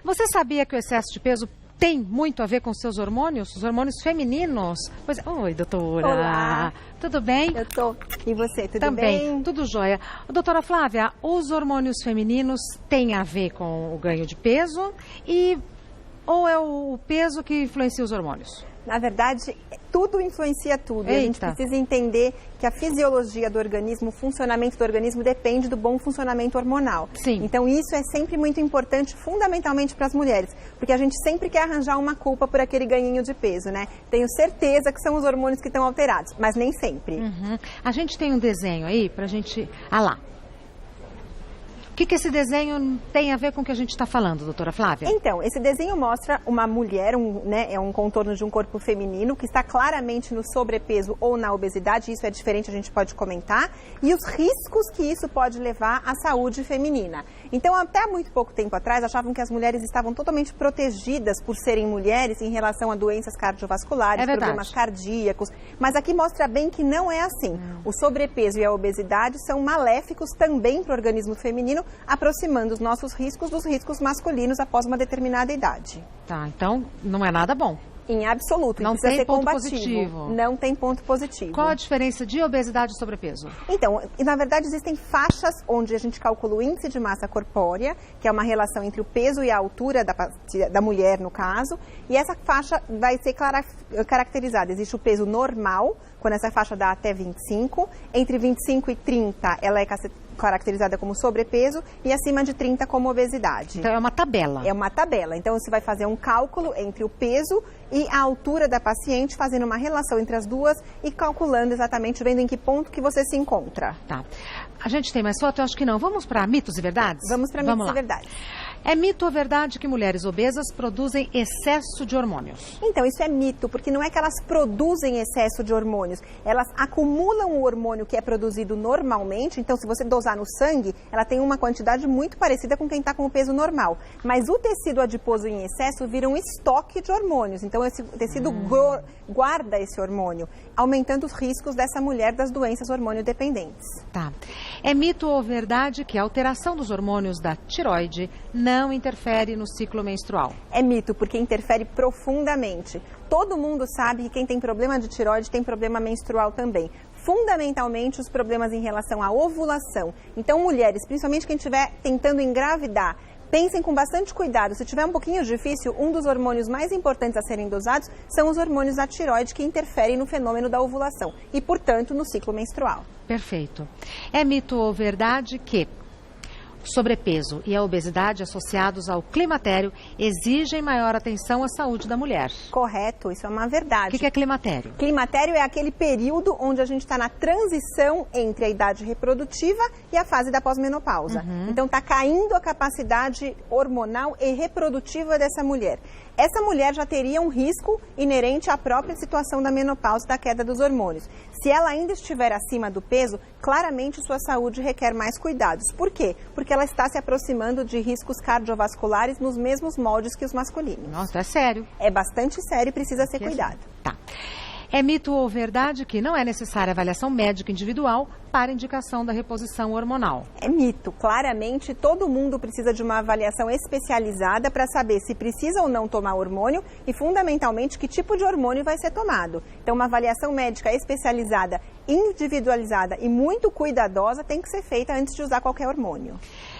Você sabia que o excesso de peso tem muito a ver com seus hormônios? Os hormônios femininos? Pois é. Oi, doutora. Olá. Tudo bem? Eu tô. E você, tudo Também, bem? tudo jóia. Doutora Flávia, os hormônios femininos têm a ver com o ganho de peso ou é o peso que influencia os hormônios? Na verdade, tudo influencia tudo. E a gente Eita. precisa entender que a fisiologia do organismo, o funcionamento do organismo depende do bom funcionamento hormonal. Sim. Então isso é sempre muito importante, fundamentalmente para as mulheres, porque a gente sempre quer arranjar uma culpa por aquele ganhinho de peso, né? Tenho certeza que são os hormônios que estão alterados, mas nem sempre. Uhum. A gente tem um desenho aí pra gente... Ah lá. O que esse desenho tem a ver com o que a gente está falando, doutora Flávia? Então, esse desenho mostra uma mulher, é um contorno de um corpo feminino que está claramente no sobrepeso ou na obesidade, isso é diferente, a gente pode comentar, e os riscos que isso pode levar à saúde feminina. Então, até há muito pouco tempo atrás, achavam que as mulheres estavam totalmente protegidas por serem mulheres em relação a doenças cardiovasculares, problemas cardíacos, mas aqui mostra bem que não é assim. O sobrepeso e a obesidade são maléficos também para o organismo feminino, aproximando os nossos riscos dos riscos masculinos após uma determinada idade. Tá, então não é nada bom. Em absoluto, Não precisa tem ser ponto combativo. positivo. Não tem ponto positivo. Qual a diferença de obesidade e sobrepeso? Então, na verdade, existem faixas onde a gente calcula o índice de massa corpórea, que é uma relação entre o peso e a altura da mulher, no caso, e essa faixa vai ser caracterizada. Existe o peso normal, quando essa faixa dá até 25, entre 25 e 30 ela é caracterizada como sobrepeso e acima de 30 como obesidade. Então é uma tabela. É uma tabela. Então você vai fazer um cálculo entre o peso e a altura da paciente, fazendo uma relação entre as duas e calculando exatamente, vendo em que ponto que você se encontra. Tá. A gente tem mais foto? Eu acho que não. Vamos para mitos e verdades? Vamos para mitos e verdades. É mito ou verdade que mulheres obesas produzem excesso de hormônios? Então, isso é mito, porque não é que elas produzem excesso de hormônios. Elas acumulam o hormônio que é produzido normalmente. Então, se você dosar no sangue, ela tem uma quantidade muito parecida com quem está com o peso normal. Mas o tecido adiposo em excesso vira um estoque de hormônios. Então, esse tecido guarda esse hormônio, aumentando os riscos dessa mulher das doenças hormônio-dependentes. Tá. É mito ou verdade que a alteração dos hormônios da tireoide não interfere no ciclo menstrual? É mito, porque interfere profundamente. Todo mundo sabe que quem tem problema de tireoide tem problema menstrual também. Fundamentalmente, os problemas em relação à ovulação. Então, mulheres, principalmente quem estiver tentando engravidar, pensem com bastante cuidado. Se tiver um pouquinho difícil, um dos hormônios mais importantes a serem dosados são os hormônios da tireoide, que interferem no fenômeno da ovulação e, portanto, no ciclo menstrual. Perfeito. É mito ou verdade que sobrepeso e a obesidade associados ao climatério exigem maior atenção à saúde da mulher? Correto, isso é uma verdade. O que é climatério? Climatério é aquele período onde a gente está na transição entre a idade reprodutiva e a fase da pós-menopausa. Então está caindo a capacidade hormonal e reprodutiva dessa mulher. Essa mulher já teria um risco inerente à própria situação da menopausa, da queda dos hormônios. Se ela ainda estiver acima do peso, claramente sua saúde requer mais cuidados. Por quê? Porque ela está se aproximando de riscos cardiovasculares nos mesmos moldes que os masculinos. Nossa, é sério. É bastante sério e precisa ser cuidado. Tá. É mito ou verdade que não é necessária avaliação médica individual para indicação da reposição hormonal? É mito. Claramente, todo mundo precisa de uma avaliação especializada para saber se precisa ou não tomar hormônio e, fundamentalmente, que tipo de hormônio vai ser tomado. Então, uma avaliação médica especializada, individualizada e muito cuidadosa tem que ser feita antes de usar qualquer hormônio.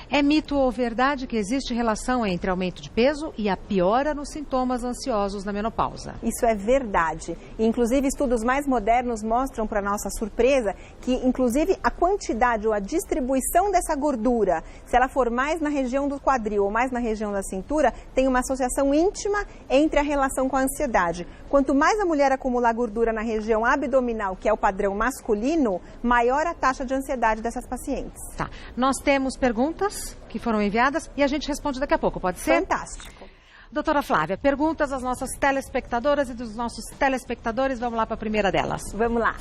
É mito ou verdade que existe relação entre aumento de peso e a piora nos sintomas ansiosos na menopausa? Isso é verdade. E, inclusive, estudos mais modernos mostram, para nossa surpresa, que, inclusive, a quantidade ou a distribuição dessa gordura, se ela for mais na região do quadril ou mais na região da cintura, tem uma associação íntima entre a relação com a ansiedade. Quanto mais a mulher acumular gordura na região abdominal, que é o padrão masculino, maior a taxa de ansiedade dessas pacientes. Tá. Nós temos perguntas que foram enviadas e a gente responde daqui a pouco, pode ser? Fantástico. Doutora Flávia, perguntas às nossas telespectadoras e dos nossos telespectadores. Vamos lá para a primeira delas. Vamos lá.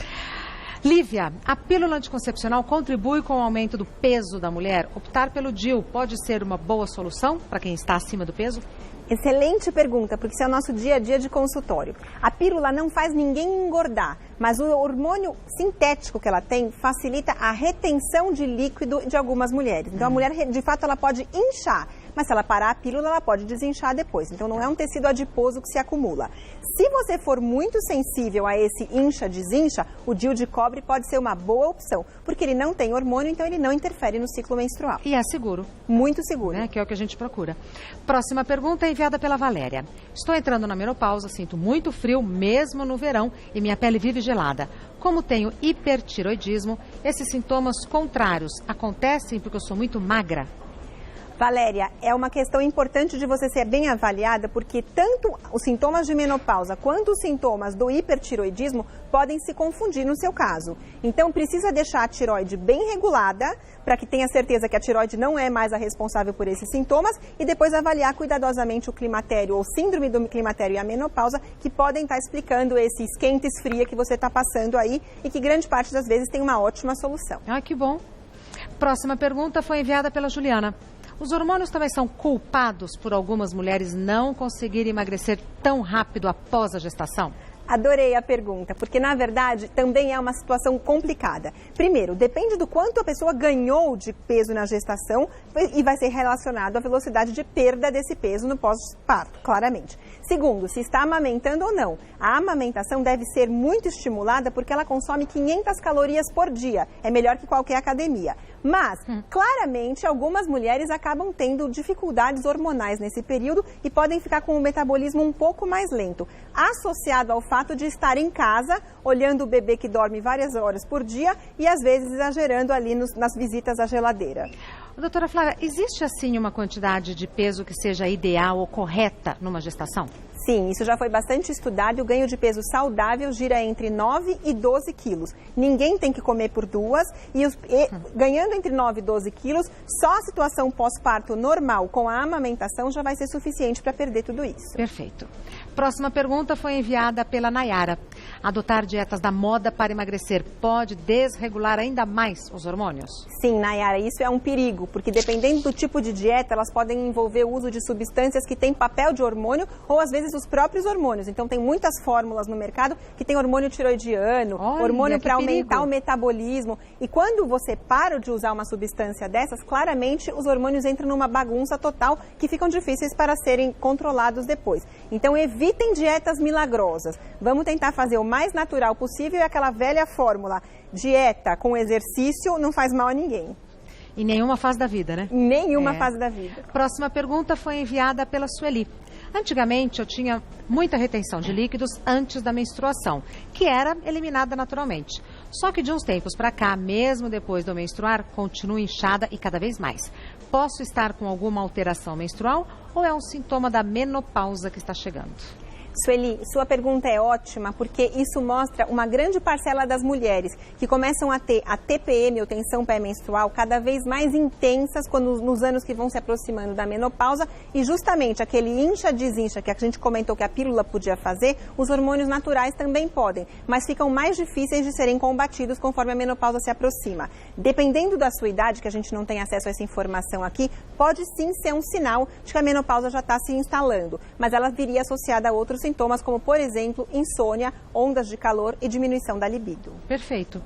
Lívia, a pílula anticoncepcional contribui com o aumento do peso da mulher? Optar pelo DIU pode ser uma boa solução para quem está acima do peso? Excelente pergunta, porque isso é o nosso dia a dia de consultório. A pílula não faz ninguém engordar, mas o hormônio sintético que ela tem facilita a retenção de líquido de algumas mulheres. Então, a mulher, de fato, ela pode inchar, mas se ela parar a pílula, ela pode desinchar depois. Então não é um tecido adiposo que se acumula. Se você for muito sensível a esse incha-desincha, o DIU de cobre pode ser uma boa opção, porque ele não tem hormônio, então ele não interfere no ciclo menstrual. E é seguro. Muito seguro. Que é o que a gente procura. Próxima pergunta é enviada pela Valéria. Estou entrando na menopausa, sinto muito frio, mesmo no verão, e minha pele vive gelada. Como tenho hipertiroidismo, esses sintomas contrários acontecem porque eu sou muito magra? Valéria, é uma questão importante de você ser bem avaliada, porque tanto os sintomas de menopausa quanto os sintomas do hipertiroidismo podem se confundir no seu caso. Então, precisa deixar a tiroide bem regulada, para que tenha certeza que a tiroide não é mais a responsável por esses sintomas, e depois avaliar cuidadosamente o climatério ou síndrome do climatério e a menopausa, que podem estar explicando esse esquenta e esfria que você está passando aí, e que grande parte das vezes tem uma ótima solução. Ah, que bom. Próxima pergunta foi enviada pela Juliana. Os hormônios também são culpados por algumas mulheres não conseguirem emagrecer tão rápido após a gestação? Adorei a pergunta, porque na verdade também é uma situação complicada. Primeiro, depende do quanto a pessoa ganhou de peso na gestação e vai ser relacionado à velocidade de perda desse peso no pós-parto, claramente. Segundo, se está amamentando ou não. A amamentação deve ser muito estimulada porque ela consome 500 calorias por dia. É melhor que qualquer academia. Mas, claramente, algumas mulheres acabam tendo dificuldades hormonais nesse período e podem ficar com o metabolismo um pouco mais lento, associado ao fato de estar em casa, olhando o bebê que dorme várias horas por dia e, às vezes, exagerando ali nas visitas à geladeira. Doutora Flávia, existe assim uma quantidade de peso que seja ideal ou correta numa gestação? Sim, isso já foi bastante estudado e o ganho de peso saudável gira entre 9 e 12 quilos. Ninguém tem que comer por duas e ganhando entre 9 e 12 quilos, só a situação pós-parto normal com a amamentação já vai ser suficiente para perder tudo isso. Perfeito. Próxima pergunta foi enviada pela Nayara. Adotar dietas da moda para emagrecer pode desregular ainda mais os hormônios? Sim, Nayara, isso é um perigo, porque dependendo do tipo de dieta, elas podem envolver o uso de substâncias que têm papel de hormônio ou às vezes os próprios hormônios. Então tem muitas fórmulas no mercado que tem hormônio tiroidiano, hormônio para aumentar o metabolismo. E quando você para de usar uma substância dessas, claramente os hormônios entram numa bagunça total que ficam difíceis para serem controlados depois. Então evitem dietas milagrosas. Vamos tentar fazer o mais natural possível e aquela velha fórmula. Dieta com exercício não faz mal a ninguém. Em nenhuma fase da vida, né? Em nenhuma fase da vida. Próxima pergunta foi enviada pela Sueli. Antigamente eu tinha muita retenção de líquidos antes da menstruação, que era eliminada naturalmente. Só que de uns tempos para cá, mesmo depois de eu menstruar, continuo inchada e cada vez mais. Posso estar com alguma alteração menstrual ou é um sintoma da menopausa que está chegando? Sueli, sua pergunta é ótima porque isso mostra uma grande parcela das mulheres que começam a ter a TPM, ou tensão pré-menstrual, cada vez mais intensas nos anos que vão se aproximando da menopausa e justamente aquele incha-desincha que a gente comentou que a pílula podia fazer, os hormônios naturais também podem, mas ficam mais difíceis de serem combatidos conforme a menopausa se aproxima. Dependendo da sua idade, que a gente não tem acesso a essa informação aqui, pode sim ser um sinal de que a menopausa já está se instalando, mas ela viria associada a outros sintomas como, por exemplo, insônia, ondas de calor e diminuição da libido. Perfeito.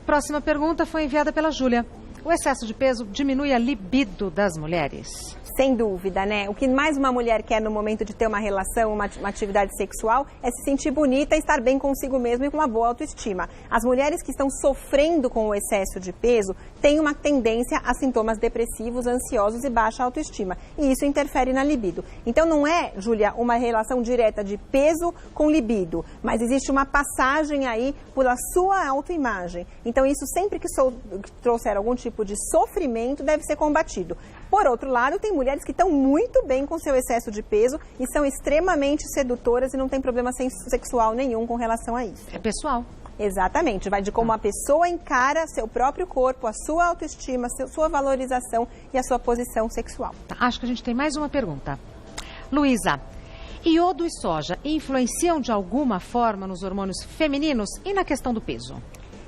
Próxima pergunta foi enviada pela Júlia. O excesso de peso diminui a libido das mulheres? Sem dúvida, né? O que mais uma mulher quer no momento de ter uma relação, uma atividade sexual, é se sentir bonita e estar bem consigo mesma e com uma boa autoestima. As mulheres que estão sofrendo com o excesso de peso têm uma tendência a sintomas depressivos, ansiosos e baixa autoestima. E isso interfere na libido. Então não é, Júlia, uma relação direta de peso com libido, mas existe uma passagem aí pela sua autoimagem. Então isso sempre que trouxer algum tipo de sofrimento deve ser combatido. Por outro lado, tem mulheres que estão muito bem com seu excesso de peso e são extremamente sedutoras e não tem problema sexual nenhum com relação a isso. É pessoal. Exatamente, vai de como a pessoa encara seu próprio corpo, a sua autoestima, sua valorização e a sua posição sexual. Tá, acho que a gente tem mais uma pergunta. Luísa, iodo e soja influenciam de alguma forma nos hormônios femininos e na questão do peso?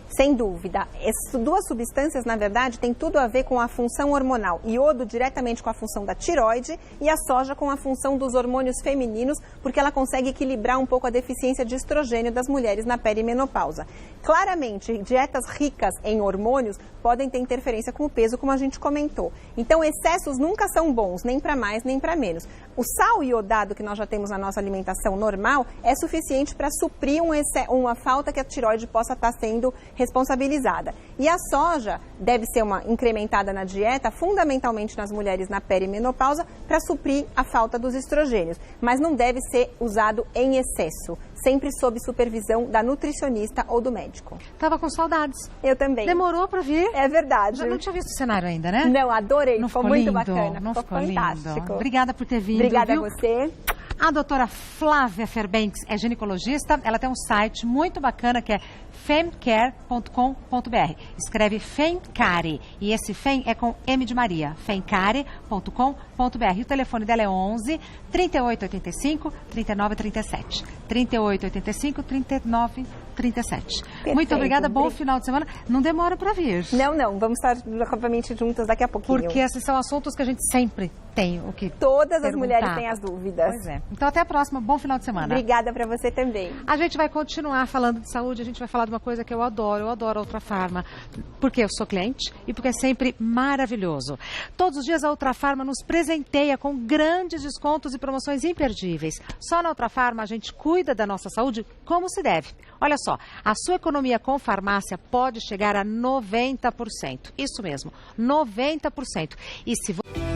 Sem dúvida. Essas duas substâncias, na verdade, têm tudo a ver com a função hormonal. Iodo diretamente com a função da tireoide e a soja com a função dos hormônios femininos, porque ela consegue equilibrar um pouco a deficiência de estrogênio das mulheres na perimenopausa. Claramente, dietas ricas em hormônios podem ter interferência com o peso, como a gente comentou. Então, excessos nunca são bons, nem para mais, nem para menos. O sal iodado que nós já temos na nossa alimentação normal é suficiente para suprir uma falta que a tireoide possa estar sendo responsabilizada. E a soja deve ser incrementada na dieta, fundamentalmente nas mulheres na perimenopausa, para suprir a falta dos estrogênios. Mas não deve ser usado em excesso, sempre sob supervisão da nutricionista ou do médico. Tava com saudades. Eu também. Demorou para vir? É verdade. Já não tinha visto o cenário ainda, né? Não, adorei. Não ficou lindo? muito bacana. Não ficou fantástico. Lindo. Obrigada por ter vindo. Obrigada viu? a você. A doutora Flávia Fairbanks é ginecologista, ela tem um site muito bacana que é femcare.com.br. Escreve Femcare e esse Fem é com M de Maria, femcare.com.br. E o telefone dela é 11 3885 3937. 3885 3937. Muito obrigada, bom final de semana. Não demora para vir. Não, vamos estar novamente juntas daqui a pouquinho. Porque esses são assuntos que a gente sempre tem o que Todas perguntar. As mulheres têm as dúvidas. Pois é. Então até a próxima, bom final de semana. Obrigada para você também. A gente vai continuar falando de saúde, a gente vai falar de uma coisa que eu adoro a Ultrafarma, porque eu sou cliente e porque é sempre maravilhoso. Todos os dias a Ultrafarma nos presenteia com grandes descontos e promoções imperdíveis. Só na Ultrafarma a gente cuida da nossa saúde como se deve. Olha só, a sua economia com farmácia pode chegar a 90%. Isso mesmo, 90%. E se você...